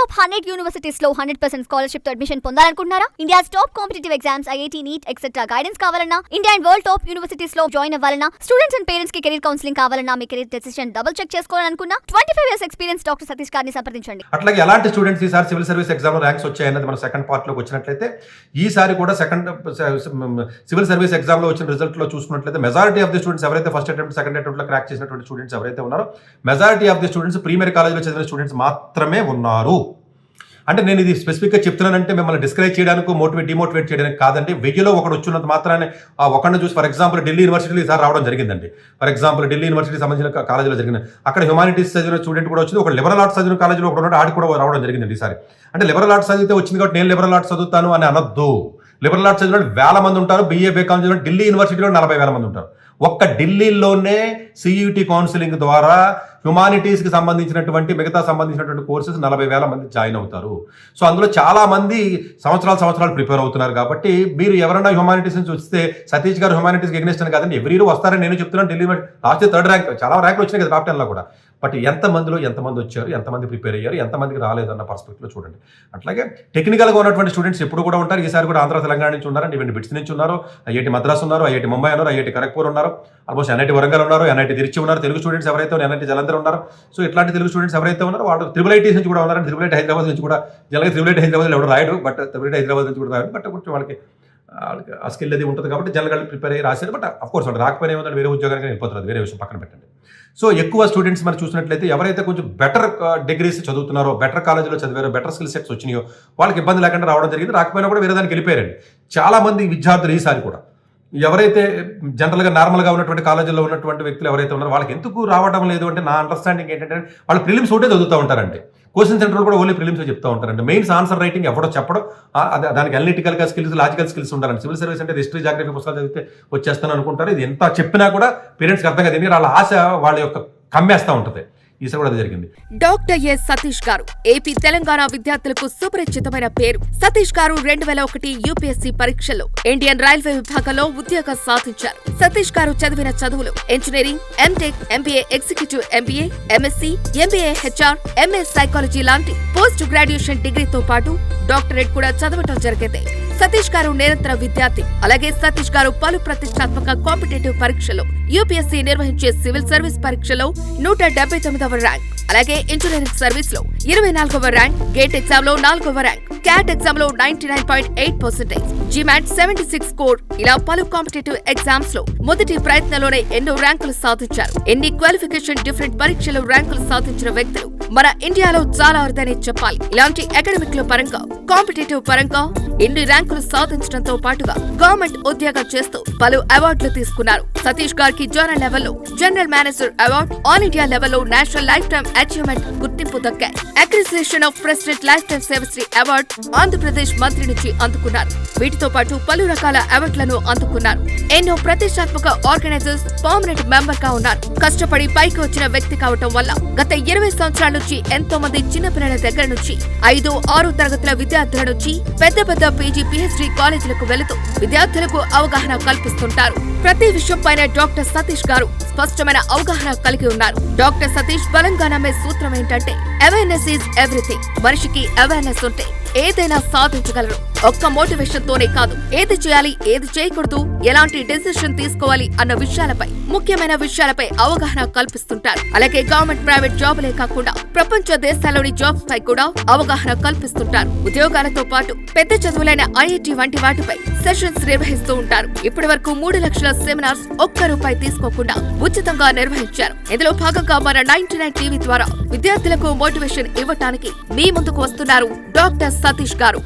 Top 100 universities లో 100% scholarship తో admission పొందాలనుకుంటున్నారా? India's top competitive exams, IIT, NEET etcetera guidance కావాలన్నా, India and world top universities లో join అవ్వాలన్నా, స్టూడెంట్స్ అండ్ పేరెంట్స్ కి కెరీర్ కౌన్సిలింగ్ కావాలన్నా, మీ కెరీర్ డెసిషన్ డబుల్ చెక్ చేసుకోవాలనుకున్నా 25 years ఎక్స్పీరియన్స్ డాక్టర్ సతీష్ గారిని సంప్రదించండి. అట్లాగే ఎలాంటి స్టూడెంట్స్ ఈసారి సివిల్ సర్వీస్ ఎగ్జామ్ లో ర్యాంక్స్ వచ్చాయన్నది మన సెకండ్ పార్ట్ లోకి వచ్చినట్లయితే, ఈసారి కూడా సివిల్ సర్వీస్ ఎగ్జామ్ లో వచ్చిన రిజల్ట్ లో చూసుకున్నట్లయితే మెజారిటీ ఆఫ్ ది స్టూడెంట్స్ ఎవరైతే ఫస్ట్ అటెంప్ట్, సెకండ్ అటెంప్ట్ లో క్రాక్ చేసినటువంటి స్టూడెంట్స్ ఎవరైతే ఉన్నారో, majority of the students premier కాలేజీలో చదివిన స్టూడెంట్స్ మాత్రమే ఉన్నారు. అంటే నేను ఇది స్పెసిఫిక్గా చెప్తున్నానంటే మిమ్మల్ని డిస్కరేజ్ చేయడానికి, డిమోటివేట్ చేయడానికి కాదండి. 1000లో ఒకడు వచ్చినంత మాత్రాన్ని ఆ ఒకరిని చూసి, ఫర్ ఎగ్జాంపుల్ ఢిల్లీ యూనివర్సిటీలో ఈసారి రావడం జరిగిందండి. ఫర్ ఎగ్జాంపుల్ ఢిల్లీ యూనివర్సిటీ సంబంధించిన కాలేజీలో జరిగింది. అక్కడ హ్యుమానిటీస్ చదివిన స్టూడెంట్ కూడా వచ్చింది, ఒక లిబరల్ ఆర్ట్స్ చదివిన కాలేజీలో ఒకటి ఉన్నాడు, ఆడికి కూడా రావడం జరిగిందండి ఈసారి. అంటే లిబరల్ ఆర్ట్స్ చదివితే వచ్చింది కాబట్టి నేను లిబరల్ ఆర్ట్స్ చదువుతాను అని అనొద్దు. లిబరల్ ఆర్ట్స్ చదివిన 1000 మంది ఉంటారు, BA BCom చదివిన ఢిల్లీ యూనివర్సిటీలో 40,000 మంది ఉంటారు. ఒక్క ఢిల్లీలోనే CUET కౌన్సిలింగ్ ద్వారా హ్యుమానిటీస్కి సంబంధించినటువంటి మిగతా సంబంధించినటువంటి కోర్సెస్ 40,000 మంది జాయిన్ అవుతారు. సో అందులో చాలా మంది సంవత్సరాలు ప్రిపేర్ అవుతున్నారు. కాబట్టి మీరు ఎవరైనా హ్యుమానిటీస్ నుంచి వస్తే, సతీష్ గారు హ్యుమానిటీస్కి ఎగ్నెస్ట్ అని కాదండి, ఎవ్రీ ఇయర్ వస్తారని నేను చెప్తున్నాను. ఢిల్లీ లాస్ట్ 3rd ర్యాంక్, చాలా ర్యాంకులు వచ్చినాయి కదా టాప్ 10లో కూడా. బట్ ఎంతమంది వచ్చారు, ఎంతమంది ప్రిపేర్ అయ్యారు, ఎంతమందికి రాలేదన్న పర్స్పెక్టివ్లో చూడండి. అట్లాగే టెక్నికల్గా ఉన్నటువంటి స్టూడెంట్స్ ఎప్పుడు కూడా ఉంటారు. ఈసారి కూడా ఆంధ్ర, తెలంగాణ నుంచి ఉన్నారండి, ఈవెన్ బిట్స్ నుంచి ఉన్నారు, IIT మద్రాస్ ఉన్నారు, IIT ముంబై ఉన్నారు, IIT ఖరగ్పూర్ ఉన్నారు, ఆల్మోస్ట్ NIT వరంగల్ ఉన్నారు, NIT తిరుచి ఉన్నారు. తెలుగు స్టూడెంట్స్ ఎవరైతే NIT జలంధర్ ఉన్నారు. సో ఇట్లాంటి తెలుగు స్టూడెంట్స్ ఎవరైతే ఉన్నారో వాళ్ళు IIT నుంచి కూడా ఉన్నారండి. IIT హైదరాబాద్ నుంచి కూడా, జనరల్గా IIT హైదరాబాద్లో ఎవరు రాయడు, బట్ IIT హైదరాబాద్ నుంచి కూడా రాయడు. బట్ కొంచెం వాళ్ళకి ఆ స్కిల్ అది ఉంటుంది కాబట్టి జనరల్గా ప్రిపేర్ అయ్యి రాశారు. బట్ అఫ్కోర్స్ వాళ్ళు రాకపోయినా ఏమన్నా వేరే ఉద్యోగానికి వెళ్ళిపోతారు, వేరే విషయం పక్కన పెట్టండి. సో ఎక్కువ స్టూడెంట్స్ మనం చూసినట్లయితే ఎవరైతే కొంచెం బెటర్ డిగ్రీస్ చదువుతున్నారో, బెటర్ కాలేజీలో చదివారో, బెటర్ స్కిల్ సెట్స్ వచ్చినాయో వాళ్ళకి ఇబ్బంది లేకుండా రావడం జరిగింది. రాకపోయినా కూడా వేరే దానికి వెళ్ళిపోయారండి. చాలా మంది విద్యార్థులు ఈసారి కూడా ఎవరైతే జనరల్గా నార్మల్గా ఉన్నటువంటి కాలేజీలో ఉన్నటువంటి వ్యక్తులు ఎవరైతే ఉన్నారో వాళ్ళకి ఎందుకు రావడం లేదు అంటే, నా అండర్స్టాండింగ్ ఏంటంటే వాళ్ళు ప్రిలిమ్స్ ఒకటే చదువుతూ ఉంటారండి. క్వశ్చన్ సెంటర్ కూడా ఓన్లీ ప్రిలిమ్స్ చెప్తూ ఉంటారండి. మెయిన్స్ ఆన్సర్ రైటింగ్ ఎవడో చెప్పడం, దానికి అనలిటికల్గా స్కిల్స్, లాజికల్ స్కిల్స్ ఉండాలండి. సివిల్ సర్వీస్ అంటే హిస్టరీ, జాగ్రఫీ పుస్తకాలు చదివితే వచ్చేస్తాను అనుకుంటారు. ఇది ఎంత చెప్పినా కూడా పేరెంట్స్కి అర్థం కాదు. వాళ్ళ ఆశ వాళ్ళ యొక్క కమ్మేస్తూ ఉంటుంది. ఈసారి కూడా అది జరిగింది. డాక్టర్ సతీష్ గారు ఏపీ, తెలంగాణ విద్యార్థులకు సుపరిచితమైన పేరు. సతీష్ గారు 2001 UPSC పరీక్షల్లో ఇండియన్ రైల్వే విభాగంలో ఉద్యోగం సాధించారు. సతీష్ గారు చదివిన చదువులు engineering, MTech, MBA executive MBA, MSc, MBA HR, MA psychology లాంటి పోస్ట్ గ్రాడ్యుయేషన్ డిగ్రీతో పాటు డాక్టరేట్ కూడా చదవటం జరిగింది. సతీష్ గారు నిరంతర విద్యార్థి. అలాగే సతీష్ గారు పలు ప్రతిష్టాత్మక కాంపిటేటివ్ పరీక్షలో, UPSC నిర్వహించే సివిల్ సర్వీస్ పరీక్షలో 179వ ర్యాంక్, అలాగే ఇంజనీరింగ్ సర్వీస్ లో 24వ ర్యాంక్, గేట్ ఎగ్జామ్ లో 4వ ర్యాంక్, క్యాట్ ఎగ్జామ్ లో 99.8%, GMAT 76 స్కోర్, ఇలా పలు కాంపిటేటివ్ ఎగ్జామ్స్ లో మొదటి ప్రయత్నంలోనే ఎన్నో ర్యాంకులు సాధించారు. ఎన్ని క్వాలిఫికేషన్ డిఫరెంట్ పరీక్షలో ర్యాంకులు సాధించిన వ్యక్తులు మన ఇండియాలో చాలా అరుదనే చెప్పాలి. ఇలాంటి అకాడమిక్ లో పరంగా, కాంపిటేటివ్ పరంగా ఎన్ని ర్యాంకులు సాధించడంతో పాటుగా గవర్నమెంట్ ఉద్యోగం చేస్తూ పలు అవార్డులు తీసుకున్నారు. సతీష్ గారికి జోనల్ లెవెల్లో general manager award, all India లెవెల్లో నేషనల్ లైఫ్ టైమ్ అచీవ్మెంట్ గుర్తింపు దక్కాయి. అక్రిసియేషన్ of president life time Sevashri award Andhra Pradesh మంత్రి నుంచి అందుకున్నారు. వీటితో పాటు పలు రకాల అవార్డులను అందుకున్నారు. ఎన్నో ప్రతిష్టాత్మక ఆర్గనైజర్స్ పర్మనెంట్ మెంబర్ గా ఉన్నారు. కష్టపడి పైకి వచ్చిన వ్యక్తి కావటం వల్ల గత 20 సంవత్సరాల నుంచి ఎంతో మంది చిన్నపిల్లల దగ్గర నుంచి 5, 6 తరగతుల విద్యార్థుల నుంచి పెద్ద PG, PhD కాలేజీలకు వెళుతూ విద్యార్థులకు అవగాహన కల్పిస్తుంటారు. ప్రతి విషయంపైన డాక్టర్ సతీష్ గారు స్పష్టమైన అవగాహన కలిగి ఉన్నారు. డాక్టర్ సతీష్ బలంగా నమ్మే సూత్రం ఏంటంటే, అవేర్నెస్ ఈజ్ ఎవ్రీథింగ్. మనిషికి అవేర్నెస్ ఉంటే ఏదైనా సాధించగలరు. ఒక్క మోటివేషన్ తోనే కాదు, ఏది చేయాలి, ఏది చేయకూడదు, ఎలాంటి డెసిషన్ తీసుకోవాలి అన్న విషయాలపై, ముఖ్యమైన విషయాలపై అవగాహన కల్పిస్తుంటారు. అలాగే గవర్నమెంట్, ప్రైవేట్ జాబులే కాకుండా ప్రపంచ దేశాల్లోని జాబ్స్ పై కూడా అవగాహన కల్పిస్తుంటారు. ఉద్యోగాలతో పాటు పెద్ద చదువులైన IIT వంటి వాటిపై సెషన్స్ నిర్వహిస్తూ ఉంటారు. ఇప్పటి వరకు 3 లక్షల సెమినార్స్ ₹1 తీసుకోకుండా ఉచితంగా నిర్వహించారు. ఇందులో భాగంగా మన 99 TV ద్వారా విద్యార్థులకు మోటివేషన్ ఇవ్వటానికి మీ ముందుకు వస్తున్నారు డాక్టర్ సతీష్ గారు.